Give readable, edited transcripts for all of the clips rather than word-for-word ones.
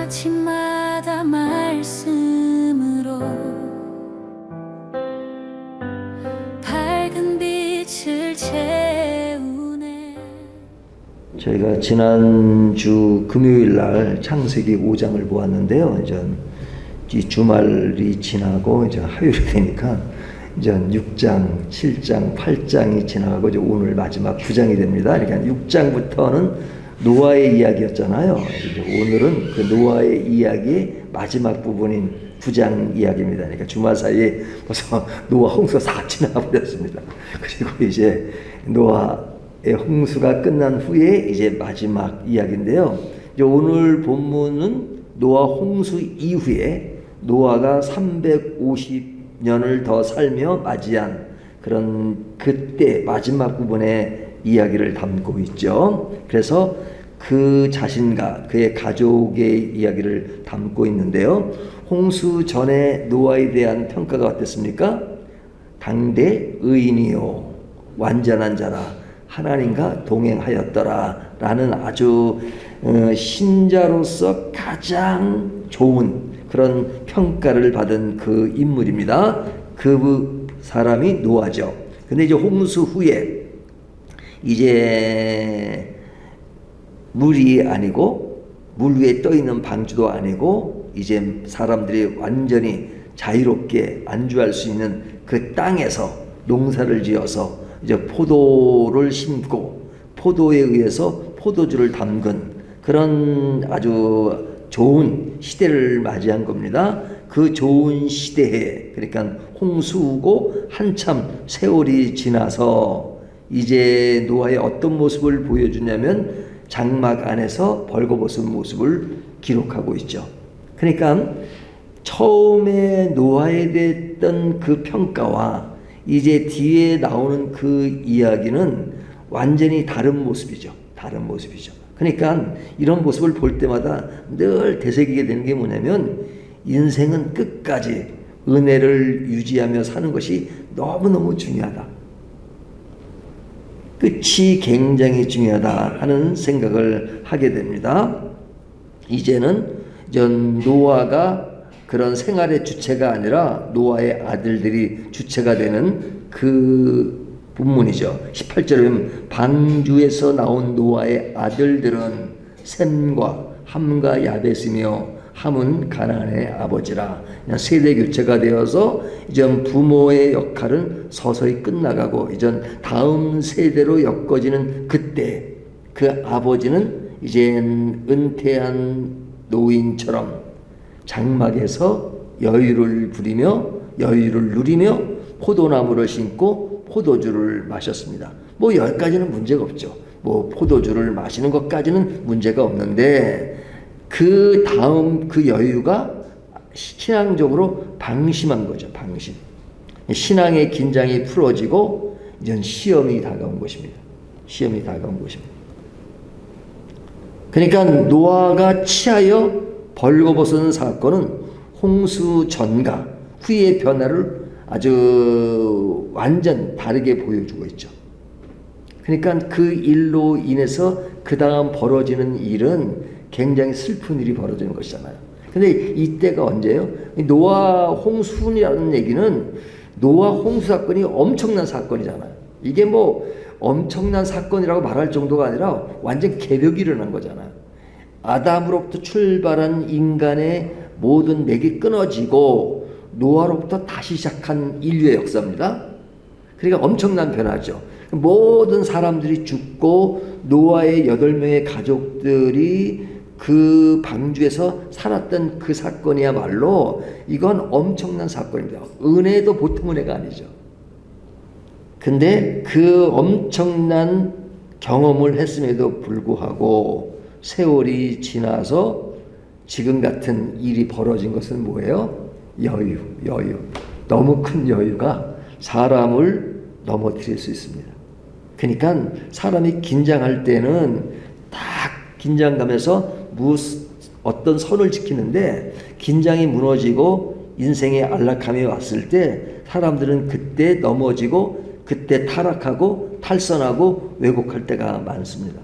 아침마다 말씀으로 밝은 빛을 채우네. 저희가 지난주 금요일 날 창세기 5장을 보았는데요. 이제 이 주말이 지나고 이제 화요일이 되니까 이제 6장, 7장, 8장이 지나가고 이제 오늘 마지막 9장이 됩니다. 그러니까 6장부터는 노아의 이야기였잖아요. 이제 오늘은 그 노아의 이야기의 마지막 부분인 9장 이야기입니다. 그러니까 주말 사이에 벌써 노아 홍수가 다 지나가 버렸습니다. 그리고 이제 노아의 홍수가 끝난 후에 이제 마지막 이야기인데요. 이제 오늘 본문은 노아 홍수 이후에 노아가 350년을 더 살며 맞이한 그런 그때 마지막 부분의 이야기를 담고 있죠. 그래서 그 자신과 그의 가족의 이야기를 담고 있는데요. 홍수 전에 노아에 대한 평가가 어땠습니까? 당대 의인이요 완전한 자라 하나님과 동행하였더라 라는 아주 신자로서 가장 좋은 그런 평가를 받은 그 인물입니다. 그 사람이 노아죠. 근데 이제 홍수 후에 이제 물이 아니고 물 위에 떠 있는 방주도 아니고 이제 사람들이 완전히 자유롭게 안주할 수 있는 그 땅에서 농사를 지어서 이제 포도를 심고 포도에 의해서 포도주를 담근 그런 아주 좋은 시대를 맞이한 겁니다. 그 좋은 시대에 그러니까 홍수고 한참 세월이 지나서 이제 노아의 어떤 모습을 보여주냐면 장막 안에서 벌거벗은 모습을 기록하고 있죠. 그러니까 처음에 노아에 대했던 그 평가와 이제 뒤에 나오는 그 이야기는 완전히 다른 모습이죠. 다른 모습이죠. 그러니까 이런 모습을 볼 때마다 늘 되새기게 되는 게 뭐냐면 인생은 끝까지 은혜를 유지하며 사는 것이 너무너무 중요하다. 끝이 굉장히 중요하다 하는 생각을 하게 됩니다. 이제는 노아가 그런 생활의 주체가 아니라 노아의 아들들이 주체가 되는 그 본문이죠. 18절에 보면 방주에서 나온 노아의 아들들은 셈과 함과 야벳이며 함은 가나안의 아버지라. 세대 교체가 되어서 이제 부모의 역할은 서서히 끝나가고 이제 다음 세대로 엮어지는 그때 그 아버지는 이제 은퇴한 노인처럼 장막에서 여유를 부리며 여유를 누리며 포도나무를 심고 포도주를 마셨습니다. 뭐 여기까지는 문제가 없죠. 뭐 포도주를 마시는 것까지는 문제가 없는데 그 다음 그 여유가 신앙적으로 방심한 거죠. 방심. 신앙의 긴장이 풀어지고 이제 시험이 다가온 것입니다. 시험이 다가온 것입니다. 그러니까 노아가 취하여 벌거벗은 사건은 홍수 전과 후의 변화를 아주 완전 다르게 보여주고 있죠. 그러니까 그 일로 인해서 그 다음 벌어지는 일은 굉장히 슬픈 일이 벌어지는 것이잖아요. 근데 이때가 언제예요? 노아 홍수라는 얘기는 노아 홍수 사건이 엄청난 사건이잖아요. 이게 뭐 엄청난 사건이라고 말할 정도가 아니라 완전 개벽이 일어난 거잖아요. 아담으로부터 출발한 인간의 모든 맥이 끊어지고 노아로부터 다시 시작한 인류의 역사입니다. 그러니까 엄청난 변화죠. 모든 사람들이 죽고 노아의 8명의 가족들이 그 방주에서 살았던 그 사건이야말로 이건 엄청난 사건입니다. 은혜도 보통 은혜가 아니죠. 근데 그 엄청난 경험을 했음에도 불구하고 세월이 지나서 지금 같은 일이 벌어진 것은 뭐예요? 여유. 너무 큰 여유가 사람을 넘어뜨릴 수 있습니다. 그러니까 사람이 긴장할 때는 딱 긴장감에서 어떤 선을 지키는데 긴장이 무너지고 인생의 안락함이 왔을 때 사람들은 그때 넘어지고 그때 타락하고 탈선하고 왜곡할 때가 많습니다.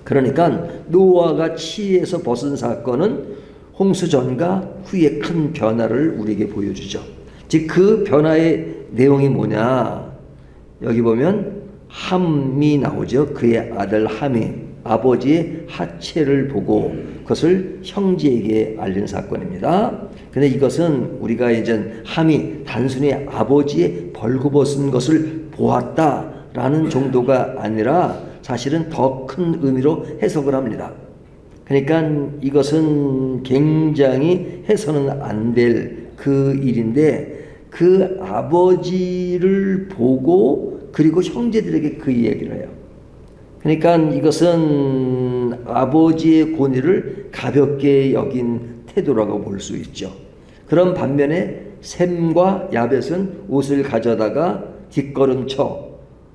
그러니까 노아가 치에서 벗은 사건은 홍수 전과 후의 큰 변화를 우리에게 보여주죠. 즉 그 변화의 내용이 뭐냐? 여기 보면 함이 나오죠. 그의 아들 함이 아버지의 하체를 보고 그것을 형제에게 알린 사건입니다. 근데 이것은 우리가 이제 함이 단순히 아버지의 벌거벗은 것을 보았다라는 정도가 아니라 사실은 더 큰 의미로 해석을 합니다. 그러니까 이것은 굉장히 해서는 안 될 그 일인데 그 아버지를 보고 그리고 형제들에게 그 이야기를 해요. 그러니까 이것은 아버지의 권위를 가볍게 여긴 태도라고 볼 수 있죠. 그런 반면에 셈과 야벳은 옷을 가져다가 뒷걸음쳐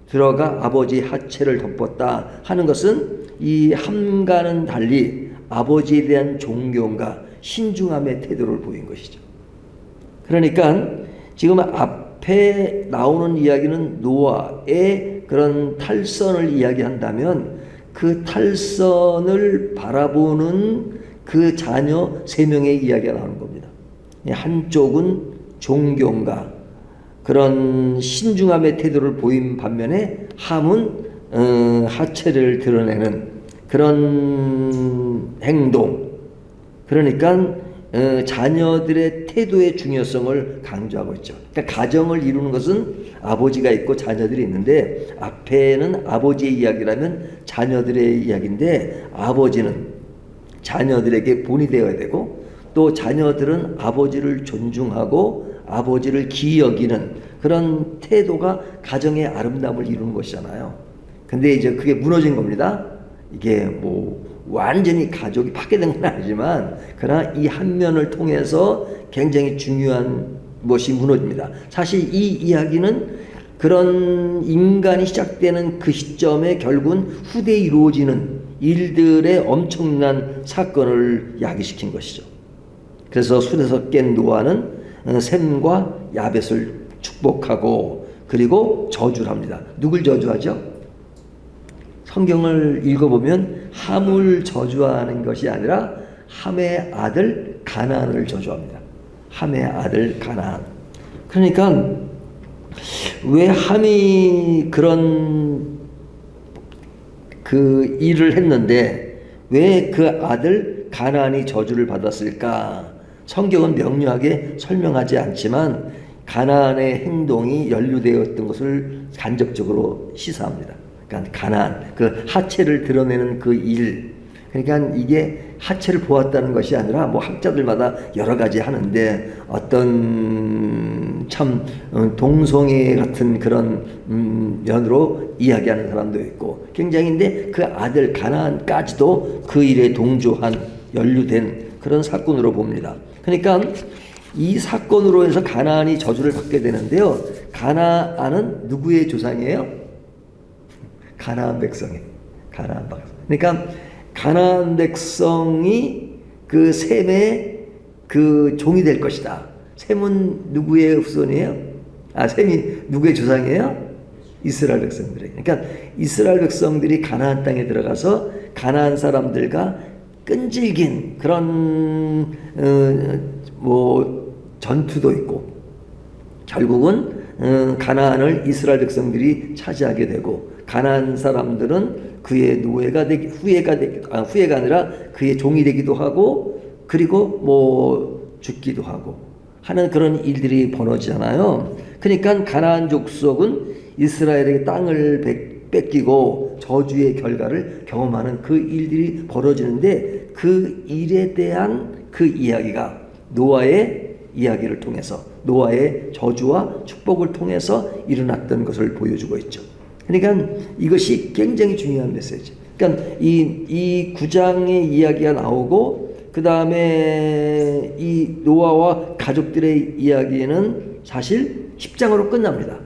들어가 아버지 하체를 덮었다 하는 것은 이 함과는 달리 아버지에 대한 존경과 신중함의 태도를 보인 것이죠. 그러니까 지금 앞에 나오는 이야기는 노아의 그런 탈선을 이야기한다면 그 탈선을 바라보는 그 자녀 3명의 이야기가 나오는 겁니다. 한쪽은 존경과 그런 신중함의 태도를 보인 반면에 함은 하체를 드러내는 그런 행동, 그러니까 자녀들의 태도의 중요성을 강조하고 있죠. 그러니까 가정을 이루는 것은 아버지가 있고 자녀들이 있는데 앞에는 아버지의 이야기라면 자녀들의 이야기인데 아버지는 자녀들에게 본이 되어야 되고 또 자녀들은 아버지를 존중하고 아버지를 기이 여기는 그런 태도가 가정의 아름다움을 이루는 것이잖아요. 근데 이제 그게 무너진 겁니다. 이게 뭐 완전히 가족이 파괴된 건 아니지만 그러나 이 한 면을 통해서 굉장히 중요한 것이 무너집니다. 사실 이 이야기는 그런 인간이 시작되는 그 시점에 결국은 후대에 이루어지는 일들의 엄청난 사건을 야기시킨 것이죠. 그래서 술에서 깬 노아는 셈과 야벳을 축복하고 그리고 저주를 합니다. 누굴 저주하죠? 성경을 읽어보면 함을 저주하는 것이 아니라 함의 아들 가나안을 저주합니다. 함의 아들 가나안. 그러니까 왜 함이 그런 그 일을 했는데 왜 그 아들 가나안이 저주를 받았을까? 성경은 명료하게 설명하지 않지만 가나안의 행동이 연루되었던 것을 간접적으로 시사합니다. 그러니까 가나안, 그 하체를 드러내는 그 일, 그러니까 이게 하체를 보았다는 것이 아니라 뭐 학자들마다 여러 가지 하는데 어떤 참 동성애 같은 그런 면으로 이야기하는 사람도 있고 굉장히인데 그 아들 가나안까지도 그 일에 동조한 연루된 그런 사건으로 봅니다. 그러니까 이 사건으로 해서 가나안이 저주를 받게 되는데요. 가나안은 누구의 조상이에요? 가나안 백성이에요. 가나안 백성. 그러니까 가나안 백성이 그 셈의 그 종이 될 것이다. 셈은 누구의 후손이에요? 셈이 누구의 조상이에요? 이스라엘 백성들에게. 그러니까 이스라엘 백성들이 가나안 땅에 들어가서 가나안 사람들과 끈질긴 그런 뭐 전투도 있고 결국은 가나안을 이스라엘 백성들이 차지하게 되고 가나안 사람들은 그의 노예가 되기 후예가 아니라 그의 종이 되기도 하고 그리고 뭐 죽기도 하고 하는 그런 일들이 벌어지잖아요. 그러니까 가나안 족속은 이스라엘에게 땅을 뺏기고 저주의 결과를 경험하는 그 일들이 벌어지는데 그 일에 대한 그 이야기가 노아의 이야기를 통해서 노아의 저주와 축복을 통해서 일어났던 것을 보여주고 있죠. 그러니까 이것이 굉장히 중요한 메시지. 그러니까 이 9장의 이야기가 나오고 그 다음에 이 노아와 가족들의 이야기는 사실 10장으로 끝납니다.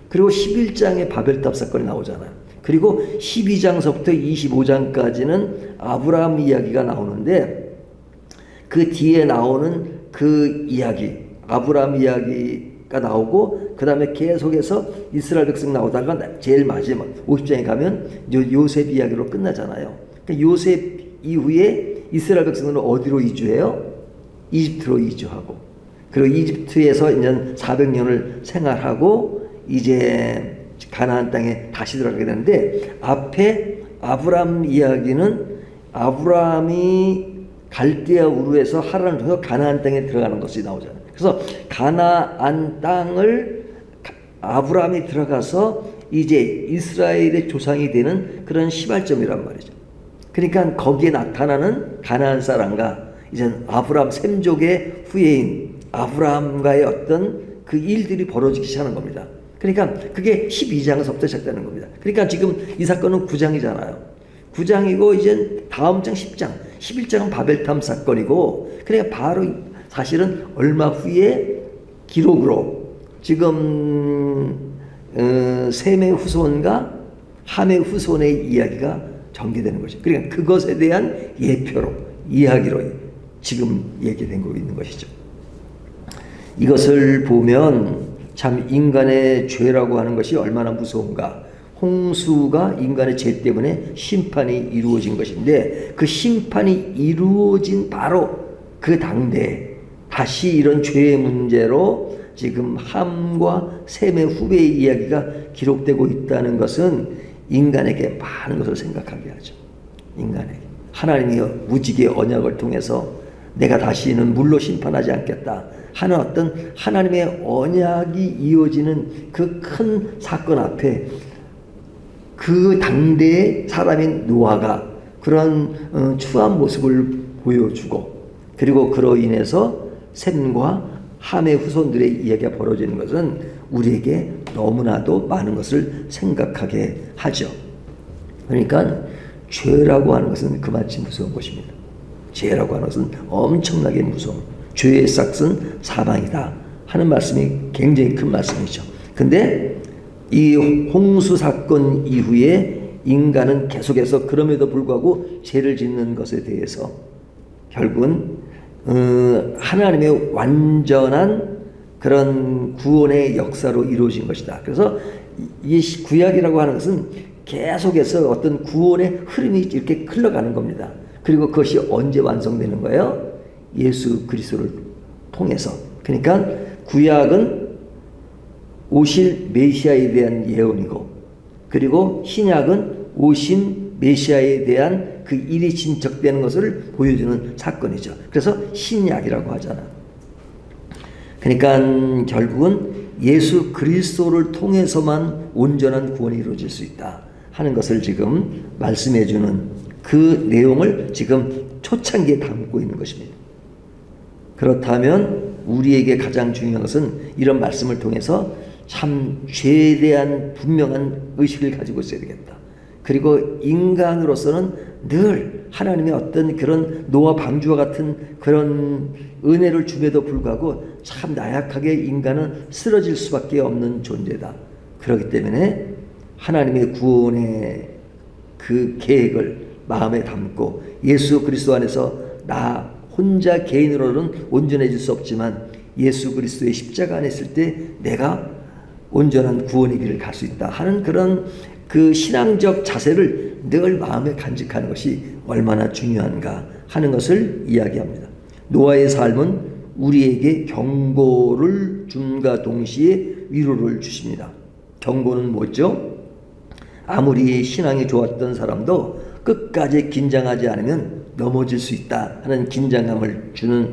그리고 11장에 바벨탑 사건이 나오잖아요. 그리고 12장서부터 25장까지는 아브라함 이야기가 나오는데 그 뒤에 나오는 그 이야기, 아브라함 이야기가 나오고 그 다음에 계속해서 이스라엘 백성 나오다가 제일 마지막 50장에 가면 요셉 이야기로 끝나잖아요. 그러니까 요셉 이후에 이스라엘 백성들은 어디로 이주해요? 이집트로 이주하고, 그리고 이집트에서 이제 400년을 생활하고 이제 가나안 땅에 다시 들어가게 되는데, 앞에 아브라함 이야기는 아브라함이 갈대아 우르에서 하란을 통해서 가나안 땅에 들어가는 것이 나오잖아요. 그래서 가나안 땅을 아브라함이 들어가서 이제 이스라엘의 조상이 되는 그런 시발점이란 말이죠. 그러니까 거기에 나타나는 가나안 사람과 이제 아브라함 셈족의 후예인 아브라함과의 어떤 그 일들이 벌어지기 시작하는 겁니다. 그러니까 그게 12장에서부터 시작되는 겁니다. 그러니까 지금 이 사건은 9장이잖아요. 9장이고 이제 다음 장 10장, 11장은 바벨탑 사건이고, 그러니까 바로 사실은 얼마 후에 기록으로 지금 셈의 후손과 함의 후손의 이야기가 전개되는 거죠. 그러니까 그것에 대한 예표로, 이야기로 지금 얘기되고 있는 것이죠. 이것을 보면 참 인간의 죄라고 하는 것이 얼마나 무서운가. 홍수가 인간의 죄 때문에 심판이 이루어진 것인데, 그 심판이 이루어진 바로 그 당대에 다시 이런 죄의 문제로 지금 함과 셈의 후배의 이야기가 기록되고 있다는 것은 인간에게 많은 것을 생각하게 하죠. 인간에게 하나님이 무지개 언약을 통해서 내가 다시는 물로 심판하지 않겠다 하는 어떤 하나님의 언약이 이어지는 그 큰 사건 앞에 그 당대의 사람인 노아가 그런 추한 모습을 보여주고, 그리고 그로 인해서 셈과 함의 후손들의 이야기가 벌어지는 것은 우리에게 너무나도 많은 것을 생각하게 하죠. 그러니까 죄라고 하는 것은 그만치 무서운 것입니다. 죄라고 하는 것은 엄청나게 무서운, 죄의 싹은 사망이다 하는 말씀이 굉장히 큰 말씀이죠. 근데 이 홍수 사건 이후에 인간은 계속해서 그럼에도 불구하고 죄를 짓는 것에 대해서 결국은 하나님의 완전한 그런 구원의 역사로 이루어진 것이다. 그래서 이 구약이라고 하는 것은 계속해서 어떤 구원의 흐름이 이렇게 흘러가는 겁니다. 그리고 그것이 언제 완성되는 거예요? 예수 그리스도를 통해서. 그러니까 구약은 오실 메시아에 대한 예언이고, 그리고 신약은 오신 메시아에 대한 그 일이 진척되는 것을 보여주는 사건이죠. 그래서 신약이라고 하잖아요. 그러니까 결국은 예수 그리스도를 통해서만 온전한 구원이 이루어질 수 있다 하는 것을 지금 말씀해 주는 그 내용을 지금 초창기에 담고 있는 것입니다. 그렇다면 우리에게 가장 중요한 것은 이런 말씀을 통해서 참 죄에 대한 분명한 의식을 가지고 있어야 되겠다. 그리고 인간으로서는 늘 하나님의 어떤 그런 노아 방주와 같은 그런 은혜를 줌에도 불구하고 참 나약하게 인간은 쓰러질 수밖에 없는 존재다. 그렇기 때문에 하나님의 구원의 그 계획을 마음에 담고 예수 그리스도 안에서 나 혼자 개인으로는 온전해질 수 없지만 예수 그리스도의 십자가 안에 있을 때 내가 온전한 구원의 길을 갈 수 있다 하는 그런 그 신앙적 자세를 늘 마음에 간직하는 것이 얼마나 중요한가 하는 것을 이야기합니다. 노아의 삶은 우리에게 경고를 줌과 동시에 위로를 주십니다. 경고는 뭐죠? 아무리 신앙이 좋았던 사람도 끝까지 긴장하지 않으면 넘어질 수 있다 하는 긴장감을 주는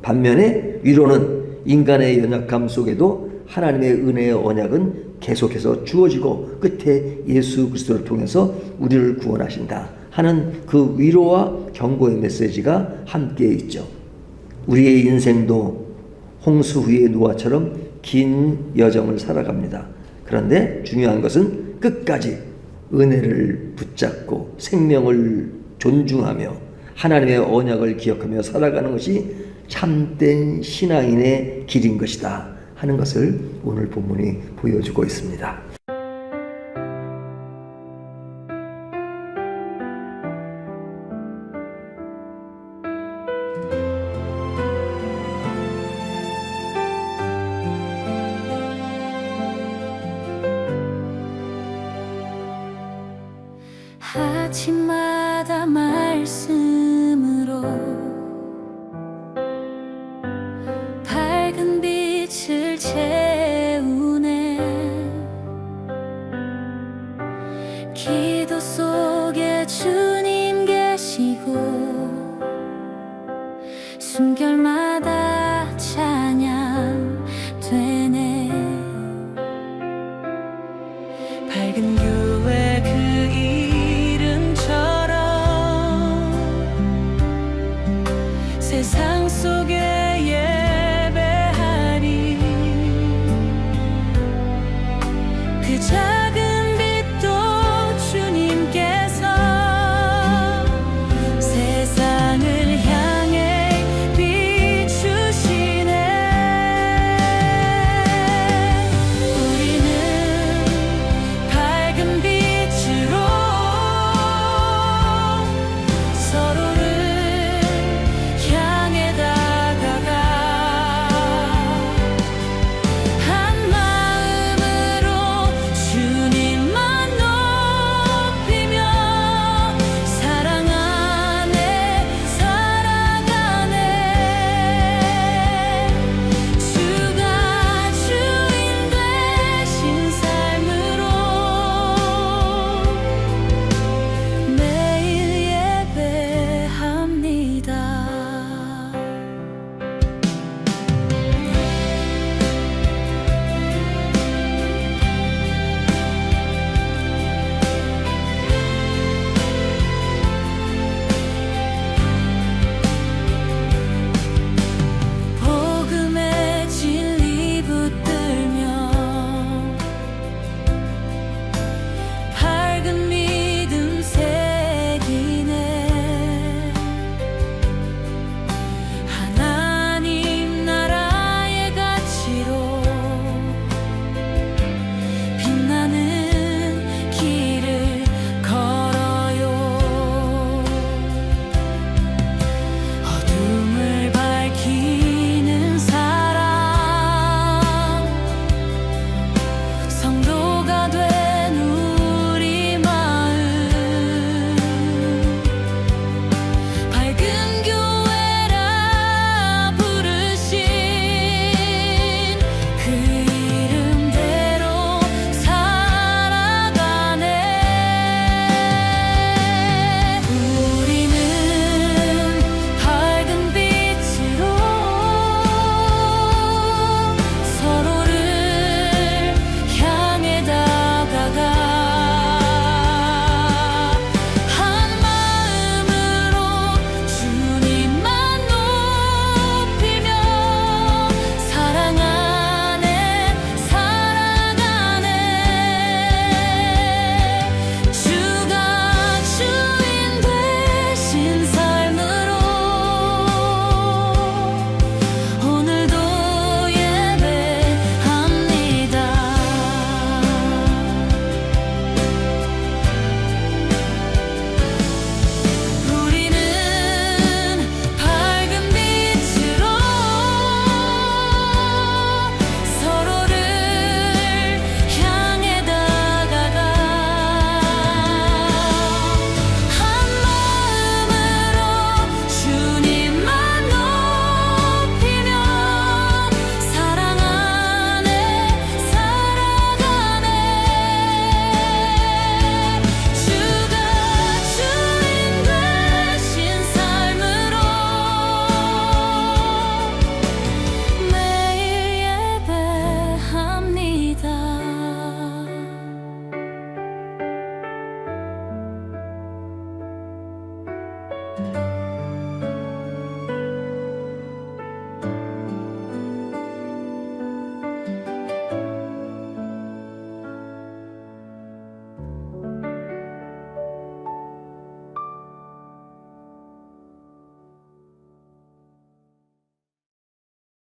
반면에, 위로는 인간의 연약함 속에도 하나님의 은혜의 언약은 계속해서 주어지고 끝에 예수 그리스도를 통해서 우리를 구원하신다 하는 그 위로와 경고의 메시지가 함께 있죠. 우리의 인생도 홍수 후의 노아처럼 긴 여정을 살아갑니다. 그런데 중요한 것은 끝까지 은혜를 붙잡고 생명을 존중하며 하나님의 언약을 기억하며 살아가는 것이 참된 신앙인의 길인 것이다 하는 것을 오늘 본문이 보여주고 있습니다. 아침마다 숨결마다 찬양 되네. 밝은 교회 그 이름처럼 세상 속에